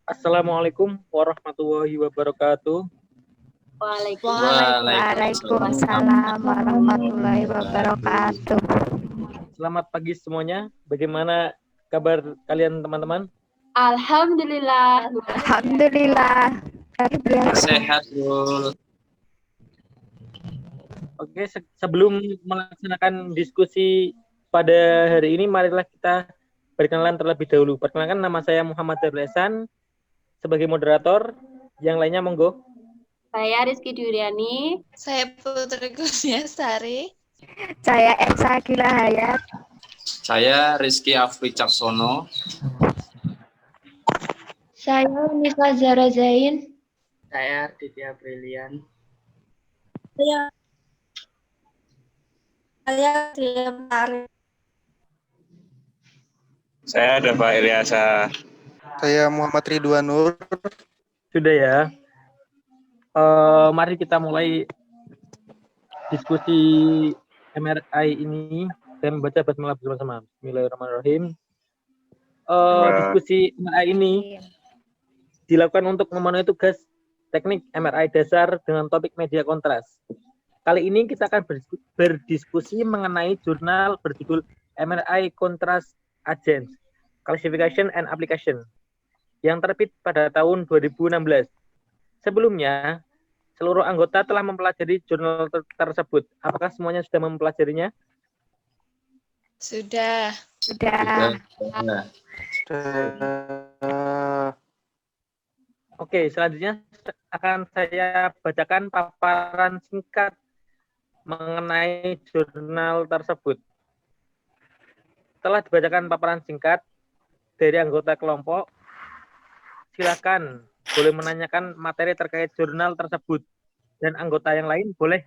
Assalamualaikum warahmatullahi wabarakatuh. Waalaikumsalam warahmatullahi wabarakatuh. Selamat pagi semuanya. Bagaimana kabar kalian teman-teman? Alhamdulillah. Alhamdulillah. Luar biasa. Sehat, Bro. Oke, sebelum melaksanakan diskusi pada hari ini, marilah kita perkenalan terlebih dahulu. Perkenalkan, nama saya Muhammad Darul Ehsan sebagai moderator. Yang lainnya monggo. Saya Rizky Duriani. Saya Putri Kurniasari. Saya Elsa Gila Hayat. Saya Rizky Afri Caksono. Saya Nisa Zara Zain. Saya Ditya Brilian. Saya Diam Tari. Saya ada Pak Ilyasa. Saya Muhammad Ridwan Nur. Sudah ya. Mari kita mulai diskusi MRI ini dan membaca basmalah bersama-sama. Bismillahirrahmanirrahim. Diskusi MRI ini dilakukan untuk memenuhi tugas teknik MRI dasar dengan topik media kontras. Kali ini kita akan berdiskusi mengenai jurnal berjudul MRI Contrast Agents, Classification and Application yang terbit pada tahun 2016. Sebelumnya, seluruh anggota telah mempelajari jurnal tersebut. Apakah semuanya sudah mempelajarinya? Sudah. Oke, selanjutnya akan saya bacakan paparan singkat mengenai jurnal tersebut. Setelah dibacakan paparan singkat dari anggota kelompok, silakan boleh menanyakan materi terkait jurnal tersebut dan anggota yang lain boleh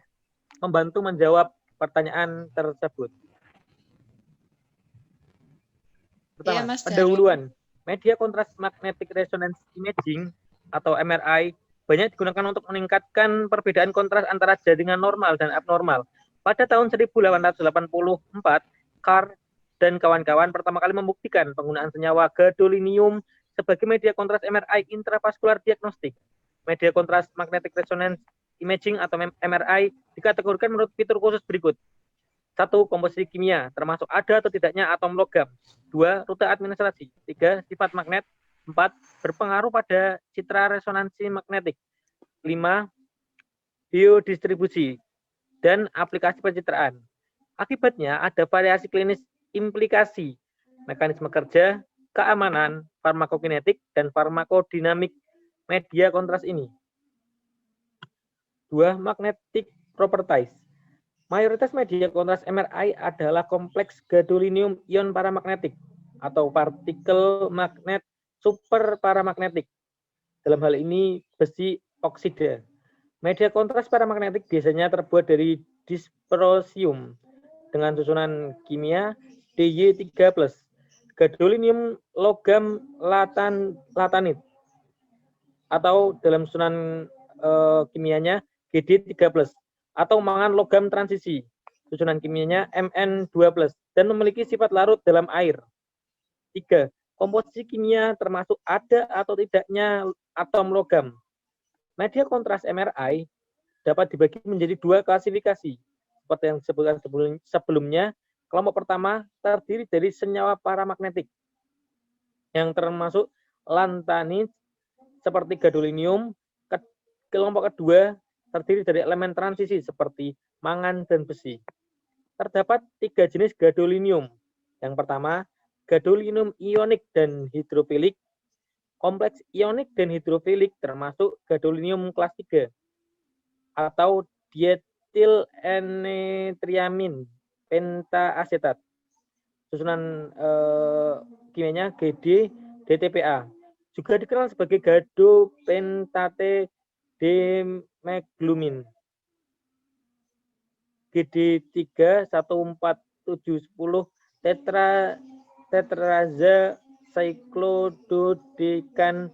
membantu menjawab pertanyaan tersebut. Pertama, pendahuluan. Media kontras magnetic resonance imaging atau MRI banyak digunakan untuk meningkatkan perbedaan kontras antara jaringan normal dan abnormal. Pada tahun 1884, Carr dan kawan-kawan pertama kali membuktikan penggunaan senyawa gadolinium sebagai media kontras MRI intravaskular diagnostik. Media kontras magnetic resonance imaging atau MRI dikategorikan menurut fitur khusus berikut. 1. Komposisi kimia, termasuk ada atau tidaknya atom logam. 2. Rute administrasi. 3. Sifat magnet. 4. Berpengaruh pada citra resonansi magnetik. 5. Biodistribusi dan aplikasi pencitraan. Akibatnya ada variasi klinis implikasi, mekanisme kerja, keamanan, farmakokinetik, dan farmakodinamik media kontras ini. 2. Magnetic properties. Mayoritas media kontras MRI adalah kompleks gadolinium ion paramagnetik atau partikel magnet super paramagnetik. Dalam hal ini besi oksida. Media kontras paramagnetik biasanya terbuat dari dysprosium dengan susunan kimia Dy3+, gadolinium logam latanit atau dalam susunan kimianya Gd3+, atau mangan logam transisi, susunan kimianya Mn2+, dan memiliki sifat larut dalam air. 3. Komposisi kimia termasuk ada atau tidaknya atom logam. Media kontras MRI dapat dibagi menjadi 2 klasifikasi. Seperti yang disebutkan sebelumnya, kelompok pertama terdiri dari senyawa paramagnetik yang termasuk lantanit seperti gadolinium. Kelompok kedua terdiri dari elemen transisi seperti mangan dan besi. Terdapat 3 jenis gadolinium. Yang pertama, gadolinium ionik dan hidrofilik. Kompleks ionik dan hidrofilik termasuk gadolinium kelas 3 atau dietil N-triamin pentaasetat. Susunan kimianya Gd DTPA. Juga dikenal sebagai gadopentate demeglumin. Gd3 1470 tetraza cyclododecan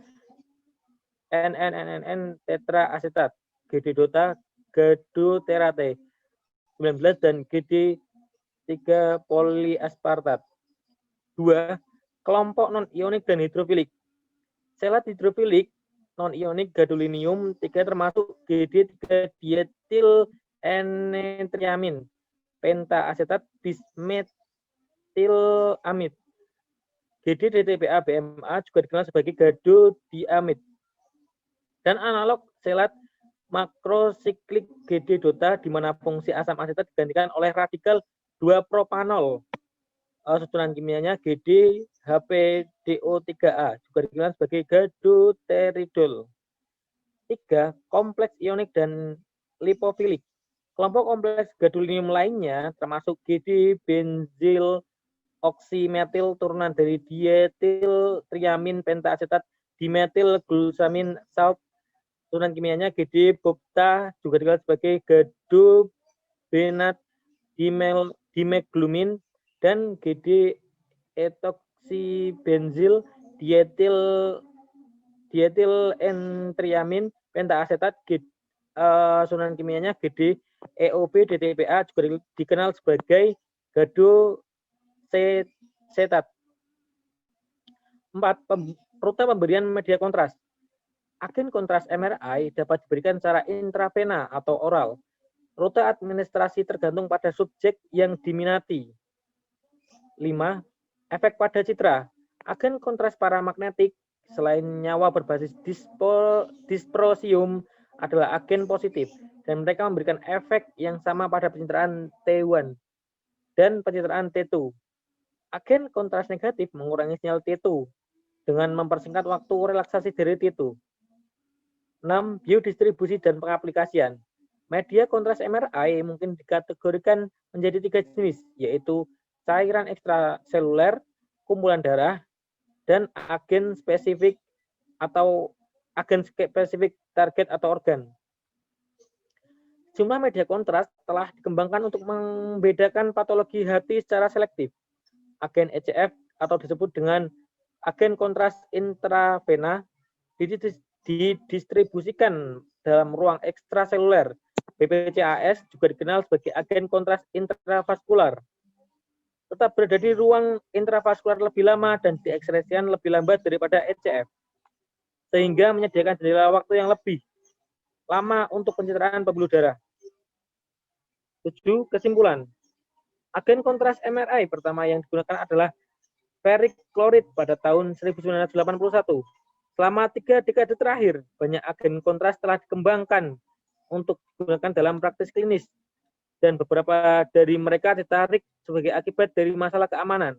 NNNN tetraasetat. Gd-dota gadoterate 19 dan Gd3 poliaspartat. 2. Kelompok non-ionik dan hidrofilik. Selat hidrofilik non-ionik gadolinium 3 termasuk GD3 dietil N-triamin, pentaasetat bismetilamid. GD-DTPA BMA juga dikenal sebagai gadodiamid. Dan analog selat makrosiklik GD-DOTA di mana fungsi asam asetat digantikan oleh radikal 2-propanol. Susunan kimianya GD-HPDO3A juga dikenal sebagai gadoteridol. 3. Kompleks ionik dan lipofilik. Kelompok kompleks gadolinium lainnya termasuk GD-benzil oksimetil turunan dari dietil triamin pentaasetat dimetil glusamin salt. Susunan kimianya GD-bopta juga dikenal sebagai gadobenat dimeglumin dan GD-etoksibenzil dietil N-triamin pentaasetat. Susunan kimianya GD-EOB DTPA juga dikenal sebagai gadosetat. 4. Rute pemberian media kontras. Agen kontras MRI dapat diberikan secara intravena atau oral. Rute administrasi tergantung pada subjek yang diminati. 5. Efek pada citra. Agen kontras paramagnetik selain nyawa berbasis disprosium adalah agen positif dan mereka memberikan efek yang sama pada pencitraan T1 dan pencitraan T2. Agen kontras negatif mengurangi sinyal T2 dengan mempersingkat waktu relaksasi dari T2. 6. Biodistribusi dan pengaplikasian. Media kontras MRI mungkin dikategorikan menjadi 3 jenis, yaitu cairan ekstraseluler, kumpulan darah, dan agen spesifik target atau organ. Jumlah media kontras telah dikembangkan untuk membedakan patologi hati secara selektif. Agen ECF atau disebut dengan agen kontras intravena didistribusikan dalam ruang ekstraseluler. BPCAS juga dikenal sebagai agen kontras intravaskular. Tetap berada di ruang intravaskular lebih lama dan diekspresikan lebih lambat daripada ECF, sehingga menyediakan jendela waktu yang lebih lama untuk pencitraan pembuluh darah. 7. Kesimpulan. Agen kontras MRI pertama yang digunakan adalah ferric chloride pada tahun 1981. Selama 3 dekade terakhir, banyak agen kontras telah dikembangkan untuk digunakan dalam praktis klinis, dan beberapa dari mereka ditarik sebagai akibat dari masalah keamanan.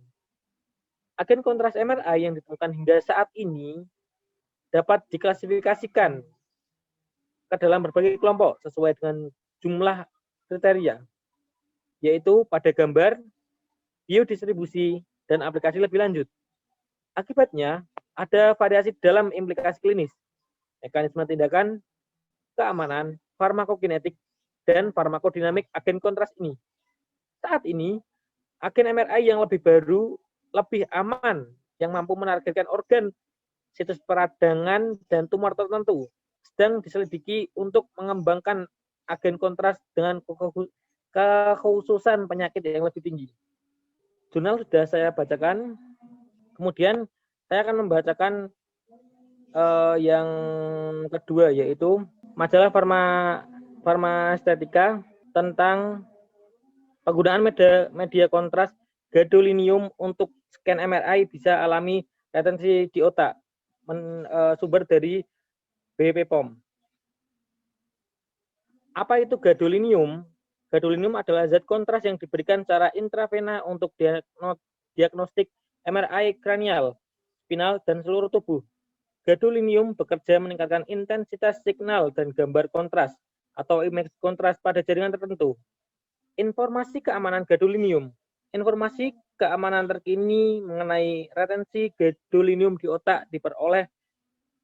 Agen kontras MRI yang ditemukan hingga saat ini dapat diklasifikasikan ke dalam berbagai kelompok sesuai dengan jumlah kriteria, yaitu pada gambar, biodistribusi, dan aplikasi lebih lanjut. Akibatnya, ada variasi dalam implikasi klinis, mekanisme tindakan, keamanan, farmakokinetik, dan farmakodinamik agen kontras ini. Saat ini, agen MRI yang lebih baru, lebih aman, yang mampu menargetkan organ, situs peradangan, dan tumor tertentu, sedang diselidiki untuk mengembangkan agen kontras dengan kekhususan penyakit yang lebih tinggi. Jurnal sudah saya bacakan, kemudian saya akan membacakan yang kedua, yaitu majalah Farmaestetika tentang penggunaan media kontras gadolinium untuk scan MRI bisa alami retensi di otak, sumber dari BPOM. Apa itu gadolinium? Gadolinium adalah zat kontras yang diberikan secara intravena untuk diagnostik MRI kranial, spinal, dan seluruh tubuh. Gadolinium bekerja meningkatkan intensitas signal dan gambar kontras atau image kontras pada jaringan tertentu. Informasi keamanan gadolinium. Informasi keamanan terkini mengenai retensi gadolinium di otak diperoleh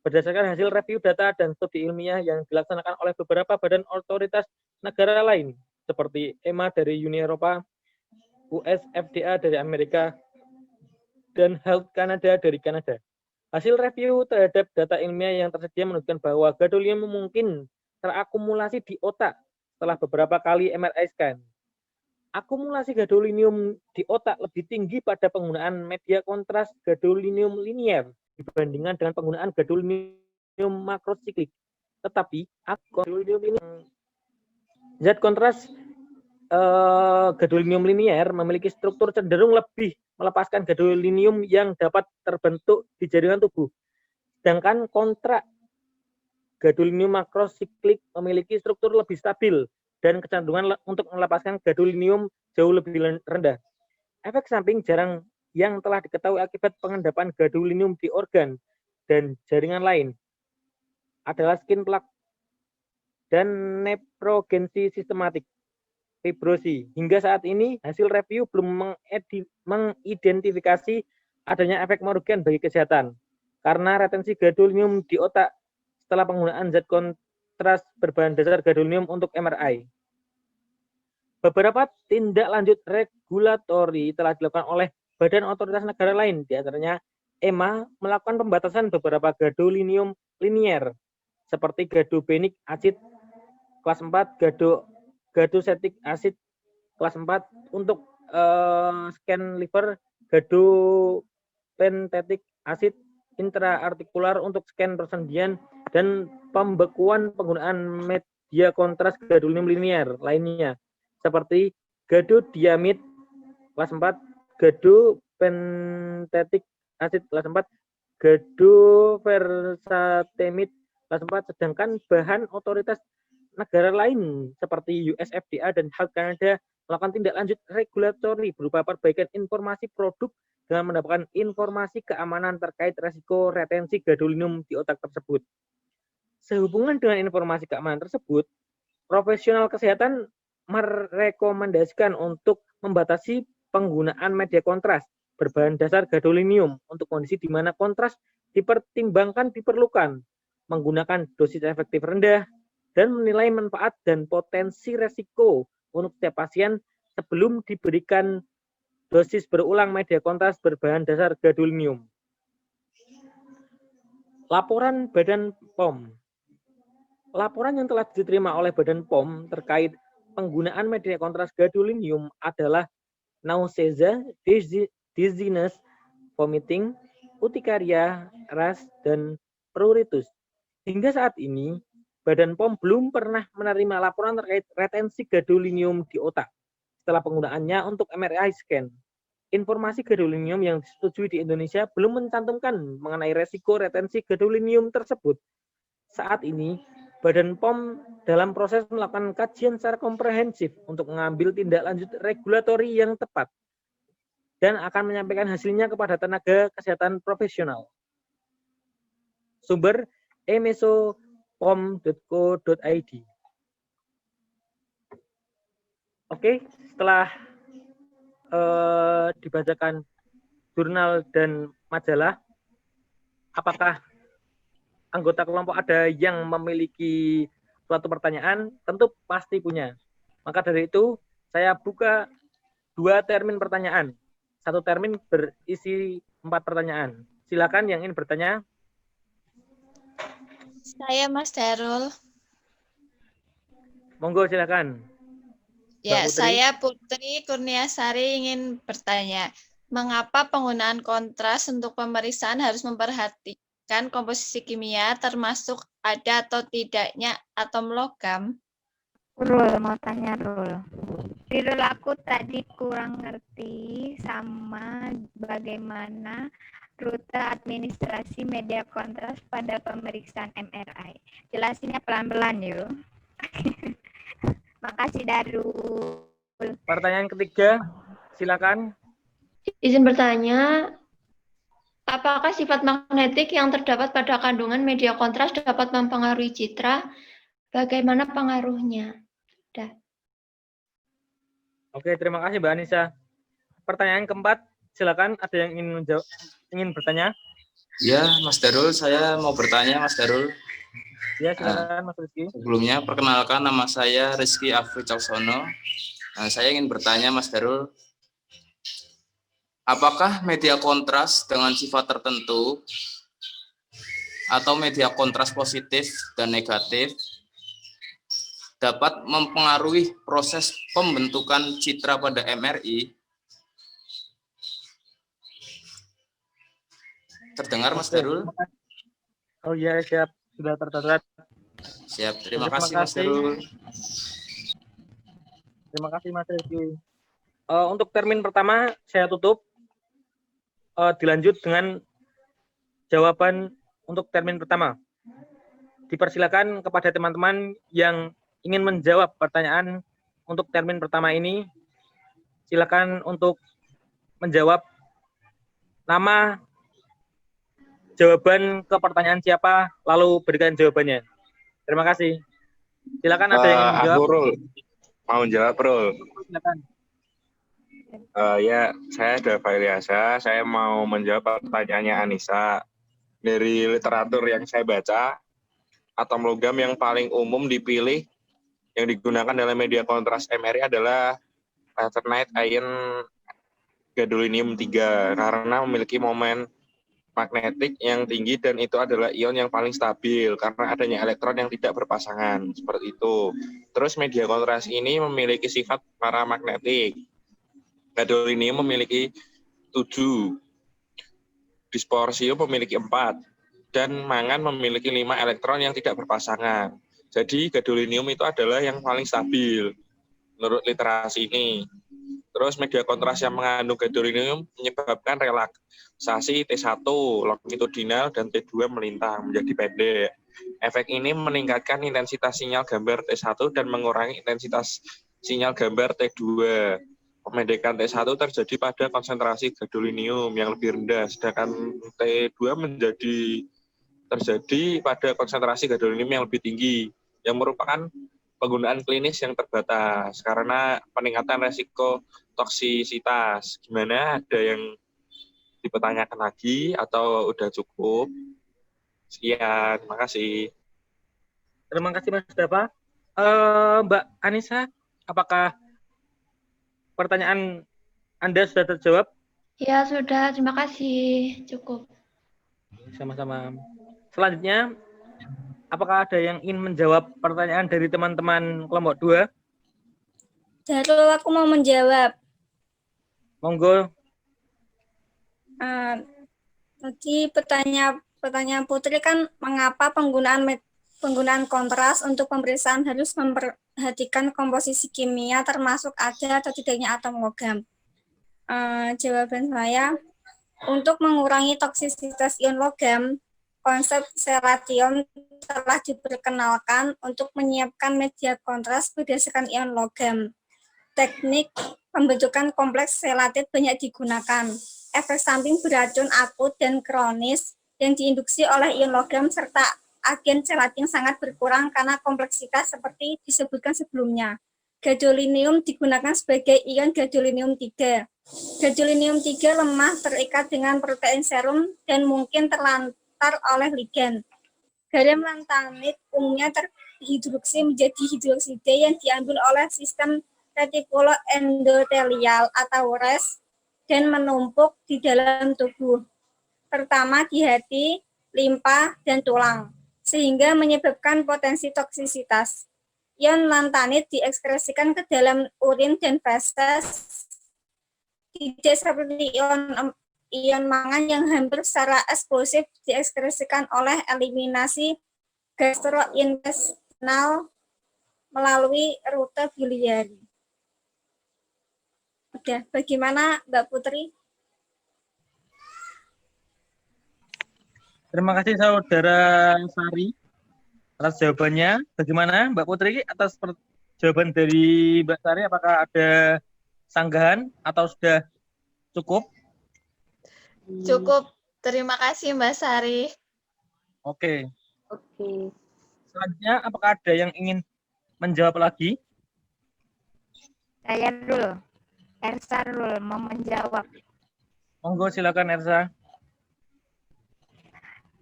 berdasarkan hasil review data dan studi ilmiah yang dilaksanakan oleh beberapa badan otoritas negara lain, seperti EMA dari Uni Eropa, US FDA dari Amerika, dan Health Canada dari Kanada. Hasil review terhadap data ilmiah yang tersedia menunjukkan bahwa gadolinium mungkin terakumulasi di otak setelah beberapa kali MRI scan. Akumulasi gadolinium di otak lebih tinggi pada penggunaan media kontras gadolinium linier dibandingkan dengan penggunaan gadolinium makrosiklik. Tetapi gadolinium ini zat kontras gadolinium linier memiliki struktur cenderung lebih melepaskan gadolinium yang dapat terbentuk di jaringan tubuh. Sedangkan kontra gadolinium makrosiklik memiliki struktur lebih stabil dan kecenderungan untuk melepaskan gadolinium jauh lebih rendah. Efek samping jarang yang telah diketahui akibat pengendapan gadolinium di organ dan jaringan lain adalah skin plaque dan nephrogency sistematik, fibrosi. Hingga saat ini, hasil review belum mengidentifikasi adanya efek merugikan bagi kesehatan karena retensi gadolinium di otak setelah penggunaan zat kontras berbahan dasar gadolinium untuk MRI. Beberapa tindak lanjut regulatori telah dilakukan oleh badan otoritas negara lain, di antaranya EMA melakukan pembatasan beberapa gadolinium linier seperti gadobenik acid kelas 4, gadosetic acid kelas 4 untuk scan liver, gadopentetic acid intraartikular untuk scan persendian, dan pembekuan penggunaan media kontras gadolinium linier lainnya seperti gadodiamid kelas 4, gadopentetic acid kelas 4, gadoversatemid kelas 4, sedangkan bahan otoritas negara lain seperti US FDA dan Health Canada melakukan tindak lanjut regulatori berupa perbaikan informasi produk dengan mendapatkan informasi keamanan terkait resiko retensi gadolinium di otak tersebut. Sehubungan dengan informasi keamanan tersebut, profesional kesehatan merekomendasikan untuk membatasi penggunaan media kontras berbahan dasar gadolinium untuk kondisi di mana kontras dipertimbangkan diperlukan, menggunakan dosis efektif rendah, dan menilai manfaat dan potensi resiko untuk setiap pasien sebelum diberikan dosis berulang media kontras berbahan dasar gadolinium. Laporan Badan POM. Laporan yang telah diterima oleh Badan POM terkait penggunaan media kontras gadolinium adalah nausea, dizziness, vomiting, urtikaria, rash, dan pruritus. Hingga saat ini, Badan POM belum pernah menerima laporan terkait retensi gadolinium di otak setelah penggunaannya untuk MRI scan. Informasi gadolinium yang disetujui di Indonesia belum mencantumkan mengenai resiko retensi gadolinium tersebut. Saat ini, Badan POM dalam proses melakukan kajian secara komprehensif untuk mengambil tindak lanjut regulatori yang tepat dan akan menyampaikan hasilnya kepada tenaga kesehatan profesional. Sumber emesopom.co.id. Oke, setelah dibacakan jurnal dan majalah, apakah anggota kelompok ada yang memiliki suatu pertanyaan? Tentu pasti punya. Maka dari itu, saya buka 2 termin pertanyaan. 1 termin berisi 4 pertanyaan. Silakan yang ingin bertanya. Saya Mas Darul. Monggo silakan. Ya, Putri. saya Putri Kurniasari ingin bertanya, mengapa penggunaan kontras untuk pemeriksaan harus memperhatikan komposisi kimia termasuk ada atau tidaknya atom logam? Rul, mau tanya Rul. Rul, aku tadi kurang ngerti sama bagaimana rute administrasi media kontras pada pemeriksaan MRI. Jelasinnya pelan-pelan yuk. Makasih Darul. Pertanyaan ketiga, silakan. Izin bertanya, apakah sifat magnetik yang terdapat pada kandungan media kontras dapat mempengaruhi citra? Bagaimana pengaruhnya? Dah. Oke, terima kasih Mbak Anissa. Pertanyaan keempat, silakan. Ada yang ingin menjawab, ingin bertanya? Ya, Mas Darul, saya mau bertanya, Mas Darul. Ya, silakan Mas Rizky. Sebelumnya, perkenalkan nama saya Rizky Afri Caksono. Saya ingin bertanya, Mas Darul, apakah media kontras dengan sifat tertentu atau media kontras positif dan negatif dapat mempengaruhi proses pembentukan citra pada MRI? Terdengar Mas Oke, Darul? terima kasih. Oh iya, siap. Sudah tercatat. Siap, terima Terima kasih Mas kasih. Darul. Terima kasih Mas Rizky. Untuk termin pertama saya tutup. Dilanjut dengan jawaban untuk termin pertama. Dipersilakan kepada teman-teman yang ingin menjawab pertanyaan untuk termin pertama ini. Silakan untuk menjawab nama, jawaban ke pertanyaan siapa, lalu berikan jawabannya. Terima kasih. Silakan ada yang ingin menjawab. Aku Rul, mau jawab Rul. Silakan. Ya, saya ada Pak Ilyasa. Saya mau menjawab pertanyaannya Anissa. Dari literatur yang saya baca, atom logam yang paling umum dipilih yang digunakan dalam media kontras MRI adalah Ternate ion gadolinium 3 karena memiliki momen magnetik yang tinggi dan itu adalah ion yang paling stabil karena adanya elektron yang tidak berpasangan, seperti itu. Terus media kontras ini memiliki sifat paramagnetik. Gadolinium memiliki 7, dysprosium memiliki 4, dan mangan memiliki 5 elektron yang tidak berpasangan. Jadi gadolinium itu adalah yang paling stabil menurut literasi ini. Terus media kontras yang mengandung gadolinium menyebabkan relaksasi T1 longitudinal dan T2 melintang menjadi pendek. Efek ini meningkatkan intensitas sinyal gambar T1 dan mengurangi intensitas sinyal gambar T2. Pemendekan T1 terjadi pada konsentrasi gadolinium yang lebih rendah, sedangkan T2 terjadi pada konsentrasi gadolinium yang lebih tinggi, yang merupakan penggunaan klinis yang terbatas karena peningkatan resiko toksisitas. Gimana? Ada yang dipertanyakan lagi atau udah cukup? Sekian, terima kasih. Terima kasih Mas Dafa. Mbak Anissa, apakah pertanyaan Anda sudah terjawab? Ya, sudah. Terima kasih. Cukup. Sama-sama. Selanjutnya, apakah ada yang ingin menjawab pertanyaan dari teman-teman kelompok 2? Darul, aku mau menjawab. Monggo. Tadi pertanyaan Putri kan mengapa penggunaan kontras untuk pemeriksaan harus memperhatikan komposisi kimia termasuk ada atau tidaknya atom logam. Jawaban saya, untuk mengurangi toksisitas ion logam, konsep selation telah diperkenalkan untuk menyiapkan media kontras berdasarkan ion logam. Teknik pembentukan kompleks selatit banyak digunakan. Efek samping beracun akut dan kronis yang diinduksi oleh ion logam serta agen selating sangat berkurang karena kompleksitas seperti disebutkan sebelumnya. Gadolinium digunakan sebagai ion gadolinium 3. Gadolinium 3 lemah terikat dengan protein serum dan mungkin terlantar oleh ligan. Garam lantanit umumnya terhidroksi menjadi hidroksida yang diambil oleh sistem retikuloendotelial atau RES dan menumpuk di dalam tubuh, terutama di hati, limpa, dan tulang, sehingga menyebabkan potensi toksisitas. Ion lantanit diekskresikan ke dalam urin dan feses, tidak seperti ion mangan yang hampir secara eksplosif diekskresikan oleh eliminasi gastrointestinal melalui rute biliari. Udah, bagaimana Mbak Putri? Terima kasih Saudara Sari atas jawabannya. Bagaimana Mbak Putri atas jawaban dari Mbak Sari? Apakah ada sanggahan atau sudah cukup? Cukup. Terima kasih Mbak Sari. Oke. Selanjutnya, apakah ada yang ingin menjawab lagi? Saya Rul. Ersa Rul mau menjawab. Monggo silakan Ersa.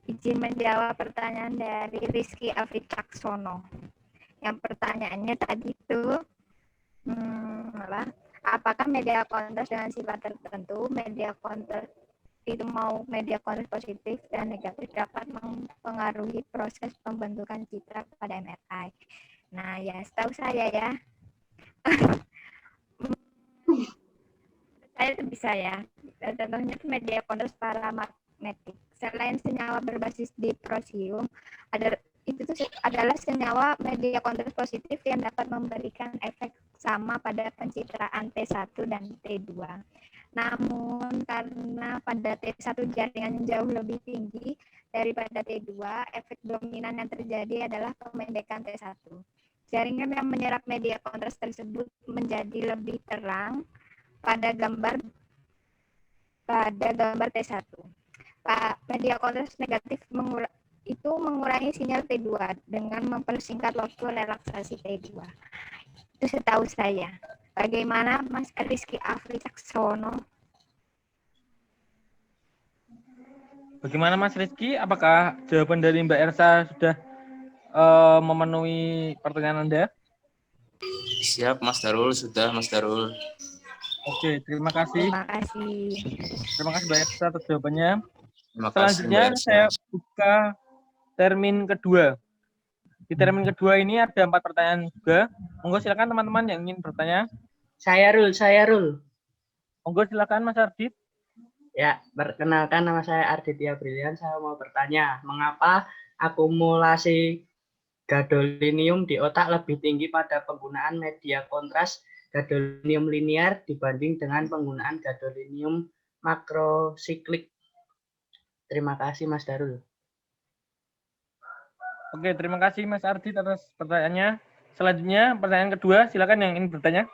Izin menjawab pertanyaan dari Rizky Afifaksono. Yang pertanyaannya tadi itu, apakah media kontras dengan sifat tertentu, media kontras itu mau media kontras positif dan negatif dapat mempengaruhi proses pembentukan citra pada MRI. Nah, ya setahu saya ya, saya itu bisa ya. Contohnya media kontras paramagnetik Selain senyawa berbasis diprosium, adalah senyawa media kontras positif yang dapat memberikan efek sama pada pencitraan T1 dan T2. Namun karena pada T1 jaringan jauh lebih tinggi daripada T2, efek dominan yang terjadi adalah pemendekan T1. Jaringan yang menyerap media kontras tersebut menjadi lebih terang pada gambar T1. Media kontras negatif mengurangi sinyal T2 dengan mempersingkat waktu relaksasi T2. Itu setahu saya. Bagaimana Mas Rizky Afri Caksono? Bagaimana Mas Rizky? Apakah jawaban dari Mbak Ersa sudah memenuhi pertanyaan Anda? Siap, Mas Darul. Sudah, Mas Darul. Oke, terima kasih. Terima kasih. Terima kasih Mbak Ersa atas jawabannya. Terima kasih, Selanjutnya Mbak Ersa. saya buka termin kedua. Di termin kedua ini ada 4 pertanyaan juga. Monggo silakan teman-teman yang ingin bertanya. Saya Rul. Monggo silakan Mas Ardit. Ya, perkenalkan nama saya Arditya Brilian. Saya mau bertanya, mengapa akumulasi gadolinium di otak lebih tinggi pada penggunaan media kontras gadolinium linear dibanding dengan penggunaan gadolinium makrosiklik? Terima kasih, Mas Darul. Oke, terima kasih Mas Ardit atas pertanyaannya. Selanjutnya pertanyaan kedua, silakan yang ingin bertanya.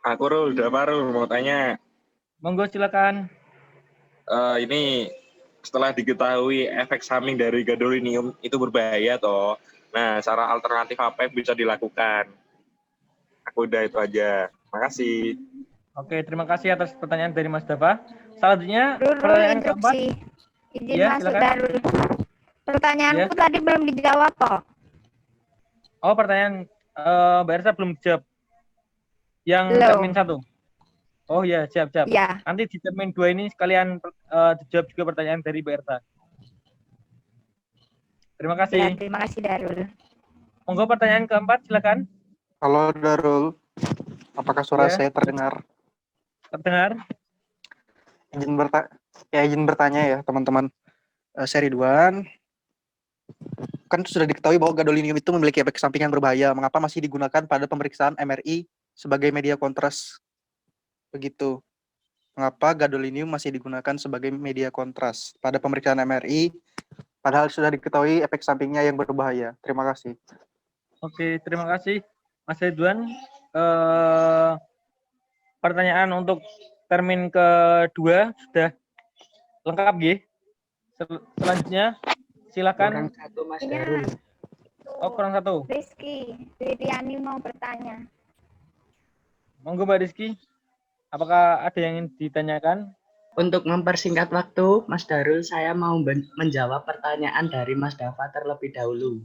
Aku Rul, Damarul mau tanya. Monggo silakan. Ini setelah diketahui efek samping dari gadolinium itu berbahaya toh. Nah, cara alternatif apa yang bisa dilakukan? Aku udah itu aja. Makasih. Oke, terima kasih atas pertanyaan dari Mas Dava. Selanjutnya Rul, pertanyaan keempat. Izin Ya, masuk silakan. Darul. Pertanyaanku tadi belum dijawab kok. Oh, pertanyaan Mbak Ersa belum dijawab. Yang Belum. termin 1. Oh ya, siap. Ya. Nanti di termin 2 ini sekalian dijawab juga pertanyaan dari Mbak Ersa. Terima kasih. Ya, terima kasih Darul. Monggo pertanyaan keempat, silakan. Halo Darul, apakah suara Ya. saya terdengar? Terdengar. Izin bertanya ya teman-teman. Saya Ridwan. Kan sudah diketahui bahwa gadolinium itu memiliki efek samping yang berbahaya. Mengapa masih digunakan pada pemeriksaan MRI sebagai media kontras? Begitu. Mengapa gadolinium masih digunakan sebagai media kontras pada pemeriksaan MRI, padahal sudah diketahui efek sampingnya yang berbahaya? Terima kasih. Oke, terima kasih Mas Ridwan. Pertanyaan untuk termin kedua sudah lengkap, G. Selanjutnya silakan. Kurang 1, Mas Darul. Oh, kurang 1. Rizky, Riani mau bertanya. Monggo Mbak Rizky. Apakah ada yang ingin ditanyakan? Untuk mempersingkat waktu, Mas Darul, saya mau menjawab pertanyaan dari Mas Dava terlebih dahulu.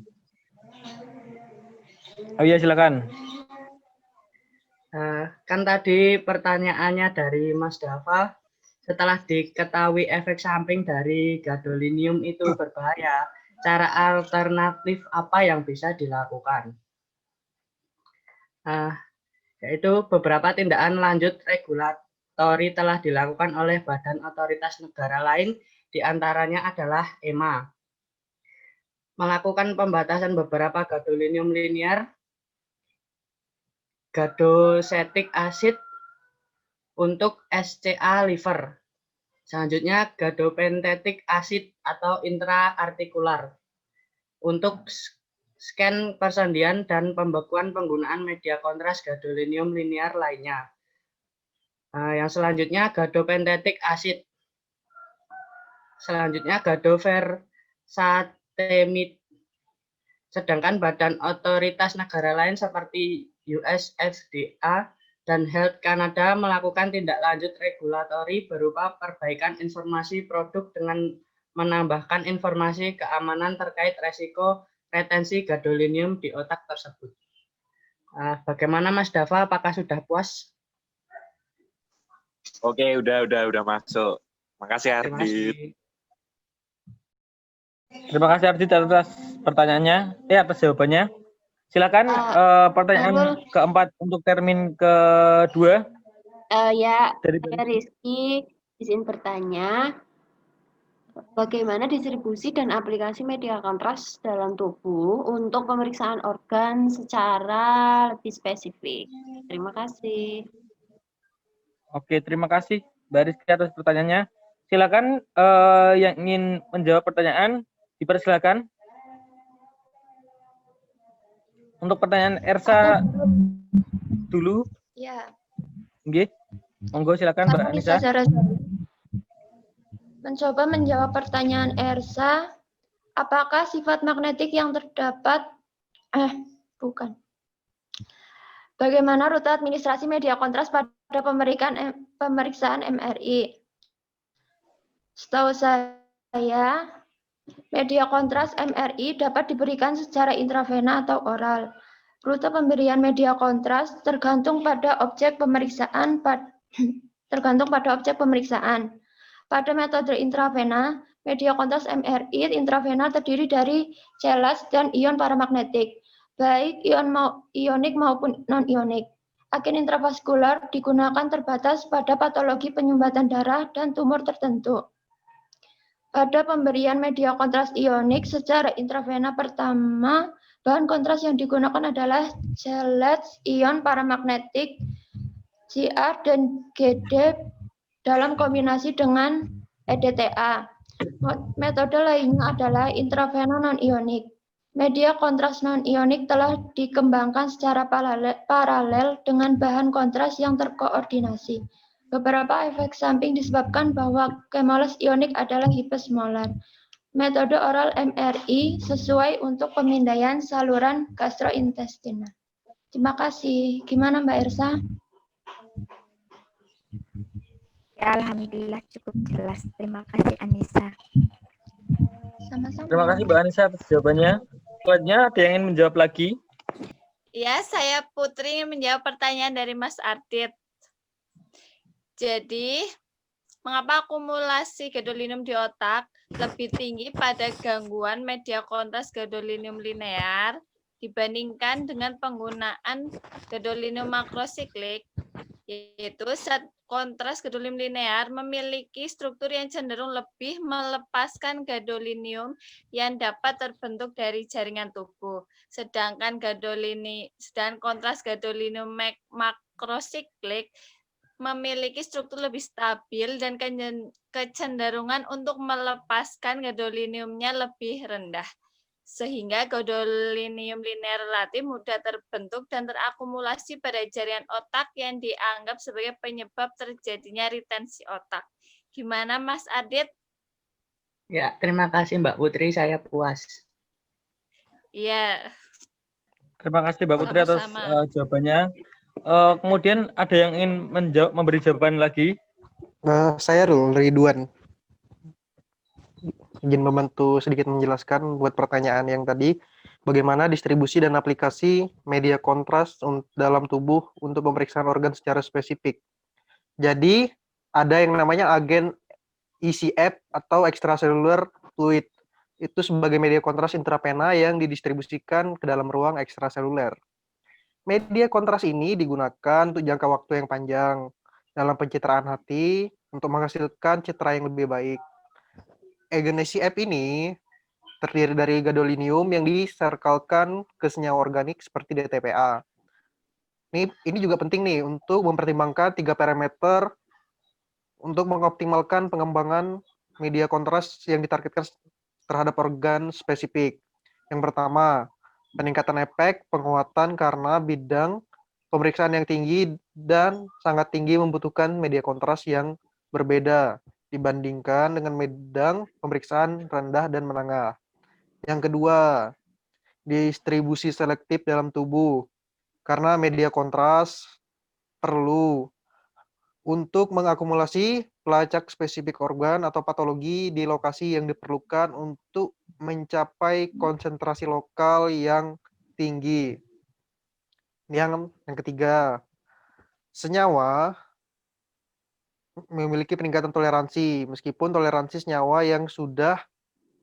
Oh iya, silakan. Kan tadi pertanyaannya dari Mas Dava, setelah diketahui efek samping dari gadolinium itu berbahaya, cara alternatif apa yang bisa dilakukan? Yaitu beberapa tindakan lanjut regulatori telah dilakukan oleh badan otoritas negara lain, diantaranya adalah EMA. Melakukan pembatasan beberapa gadolinium linear, gadosetic acid untuk SCA liver. Selanjutnya gadopentetic acid atau intraartikular untuk scan persendian dan pembekuan penggunaan media kontras gadolinium linear lainnya. Yang selanjutnya gadopentetic acid. Selanjutnya gadoversatemid. Sedangkan badan otoritas negara lain seperti US FDA dan Health Canada melakukan tindak lanjut regulatori berupa perbaikan informasi produk dengan menambahkan informasi keamanan terkait resiko retensi gadolinium di otak tersebut. Bagaimana Mas Dava, apakah sudah puas? Oke, udah masuk. Makasih Ardit. Terima kasih Ardit atas pertanyaannya, atas jawabannya. Silakan pertanyaan keempat untuk termin kedua. Ya, saya Rizky izin bertanya. Bagaimana distribusi dan aplikasi media kontras dalam tubuh untuk pemeriksaan organ secara lebih spesifik? Terima kasih. Oke, terima kasih Mbak Rizky atas pertanyaannya. Silakan yang ingin menjawab pertanyaan, dipersilakan. Untuk pertanyaan Ersa dulu. Ya, Nggih. Monggo silakan Mbak saya Anissa. mencoba menjawab pertanyaan Ersa, apakah sifat magnetik yang terdapat bukan. Bagaimana rute administrasi media kontras pada pemeriksaan MRI? Setahu saya, media kontras MRI dapat diberikan secara intravena atau oral. Rute pemberian media kontras tergantung pada objek pemeriksaan. Pada metode intravena, media kontras MRI intravena terdiri dari chelate dan ion paramagnetik, baik ionik maupun non-ionik. Agen intravaskular digunakan terbatas pada patologi penyumbatan darah dan tumor tertentu. Pada pemberian media kontras ionik secara intravena pertama, bahan kontras yang digunakan adalah chelate ion paramagnetik Cr dan Gd dalam kombinasi dengan EDTA. Metode lainnya adalah intravena non-ionik. Media kontras non-ionik telah dikembangkan secara paralel dengan bahan kontras yang terkoordinasi. Beberapa efek samping disebabkan bahwa kemoles ionik adalah hipersmolar. Metode oral MRI sesuai untuk pemindaian saluran gastrointestinal. Terima kasih. Gimana Mbak Ersa? Ya, alhamdulillah cukup jelas. Terima kasih Anissa. Sama-sama. Terima kasih Mbak Anissa atas jawabannya. Selanjutnya ada yang ingin menjawab lagi? Ya, saya Putri ingin menjawab pertanyaan dari Mas Ardit. Jadi, mengapa akumulasi gadolinium di otak lebih tinggi pada gangguan media kontras gadolinium linear dibandingkan dengan penggunaan gadolinium makrosiklik? Yaitu zat kontras gadolinium linear memiliki struktur yang cenderung lebih melepaskan gadolinium yang dapat terbentuk dari jaringan tubuh. Sedangkan kontras gadolinium makrosiklik memiliki struktur lebih stabil dan kecenderungan untuk melepaskan gadoliniumnya lebih rendah. Sehingga gadolinium linear relatif mudah terbentuk dan terakumulasi pada jaringan otak yang dianggap sebagai penyebab terjadinya retensi otak. Gimana Mas Adit? Ya, terima kasih Mbak Putri, saya puas. Iya. Terima kasih Mbak Putri atas jawabannya. Kemudian ada yang ingin memberi jawaban lagi? Saya Ridwan. Izin membantu sedikit menjelaskan buat pertanyaan yang tadi, bagaimana distribusi dan aplikasi media kontras dalam tubuh untuk pemeriksaan organ secara spesifik. Jadi, ada yang namanya agen ECF atau extracellular fluid. Itu sebagai media kontras intravena yang didistribusikan ke dalam ruang ekstraseluler. Media kontras ini digunakan untuk jangka waktu yang panjang dalam pencitraan hati untuk menghasilkan citra yang lebih baik. Agen ECF ini terdiri dari gadolinium yang diserkalkan ke senyawa organik seperti DTPA. Ini juga penting nih untuk mempertimbangkan 3 parameter untuk mengoptimalkan pengembangan media kontras yang ditargetkan terhadap organ spesifik. Yang pertama, peningkatan efek penguatan karena bidang pemeriksaan yang tinggi dan sangat tinggi membutuhkan media kontras yang berbeda dibandingkan dengan bidang pemeriksaan rendah dan menengah. Yang kedua, distribusi selektif dalam tubuh karena media kontras perlu untuk mengakumulasi pelacak spesifik organ atau patologi di lokasi yang diperlukan untuk mencapai konsentrasi lokal yang tinggi. Yang ketiga, senyawa memiliki peningkatan toleransi, meskipun toleransi senyawa yang sudah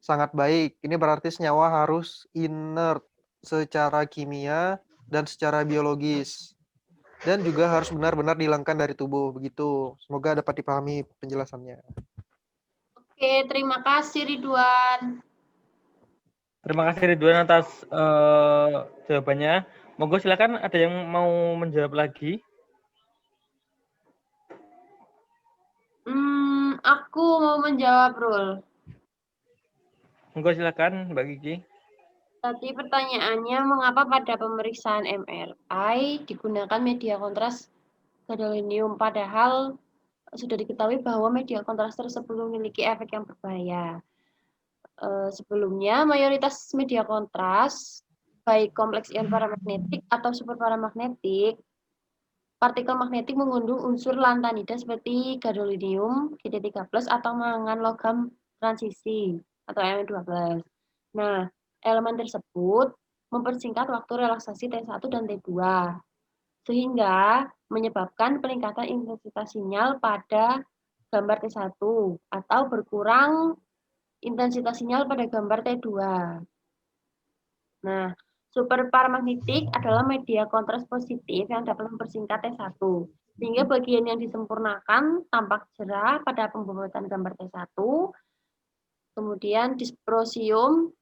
sangat baik. Ini berarti senyawa harus inert secara kimia dan secara biologis. Dan juga harus benar-benar dihilangkan dari tubuh. Begitu. Semoga dapat dipahami penjelasannya. Oke, Oke, terima kasih Ridwan. Terima kasih Ridwan atas jawabannya. Monggo silakan ada yang mau menjawab lagi. Aku mau menjawab, Rul. Monggo silakan Mbak Kiki. Tadi pertanyaannya, mengapa pada pemeriksaan MRI digunakan media kontras gadolinium, padahal sudah diketahui bahwa media kontras tersebut memiliki efek yang berbahaya. Sebelumnya, mayoritas media kontras, baik kompleks ion paramagnetik atau superparamagnetik, partikel magnetik mengandung unsur lantanida seperti gadolinium, Gd3+, atau mangan logam transisi, atau Mn12. Nah, elemen tersebut mempersingkat waktu relaksasi T1 dan T2, sehingga menyebabkan peningkatan intensitas sinyal pada gambar T1 atau berkurang intensitas sinyal pada gambar T2. Nah, superparamagnetik adalah media kontras positif yang dapat mempersingkat T1, sehingga bagian yang disempurnakan tampak cerah pada pembuatan gambar T1. Kemudian dysprosium,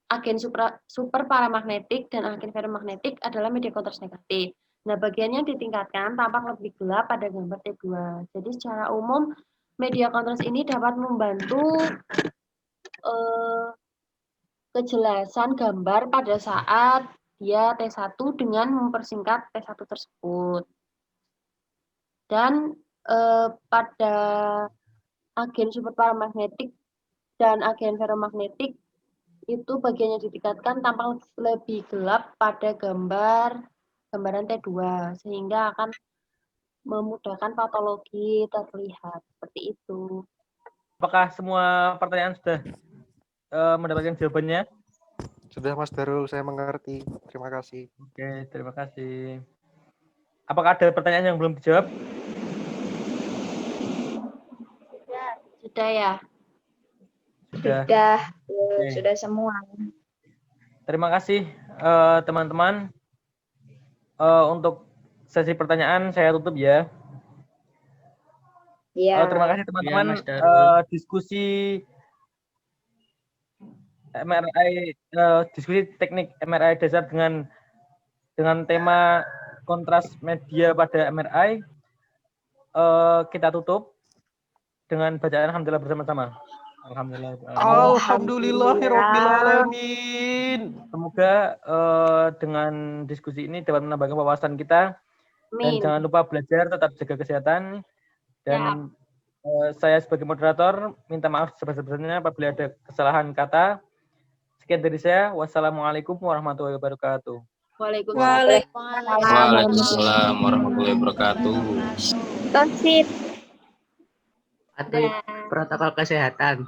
agen superparamagnetik, dan agen ferromagnetik adalah media kontras negatif. Nah, bagian yang ditingkatkan tampak lebih gelap pada gambar T2. Jadi secara umum, media kontras ini dapat membantu kejelasan gambar pada saat dia T1 dengan mempersingkat T1 tersebut. Dan pada agen superparamagnetik dan agen ferromagnetik itu bagian yang ditingkatkan tampak lebih gelap pada gambaran T2, sehingga akan memudahkan patologi terlihat seperti itu. Apakah semua pertanyaan sudah mendapatkan jawabannya? Sudah Mas Darul, saya mengerti. Terima kasih. Oke, terima kasih. Apakah ada pertanyaan yang belum dijawab? Sudah ya? Sudah. Sudah semua. Terima kasih teman-teman. Untuk sesi pertanyaan saya tutup ya. Iya. Terima kasih teman-teman. Diskusi MRI, diskusi teknik MRI dasar dengan tema kontras media pada MRI. Kita tutup dengan bacaan alhamdulillah bersama-sama. Alhamdulillahirobbilalamin. Semoga dengan diskusi ini dapat menambahkan wawasan kita. Dan jangan lupa belajar, tetap jaga kesehatan. Dan saya sebagai moderator minta maaf sebesar-besarnya apabila ada kesalahan kata. Sekian dari saya. Wassalamualaikum warahmatullahi wabarakatuh. Waalaikumsalam warahmatullahi wabarakatuh. Patuhi protokol kesehatan.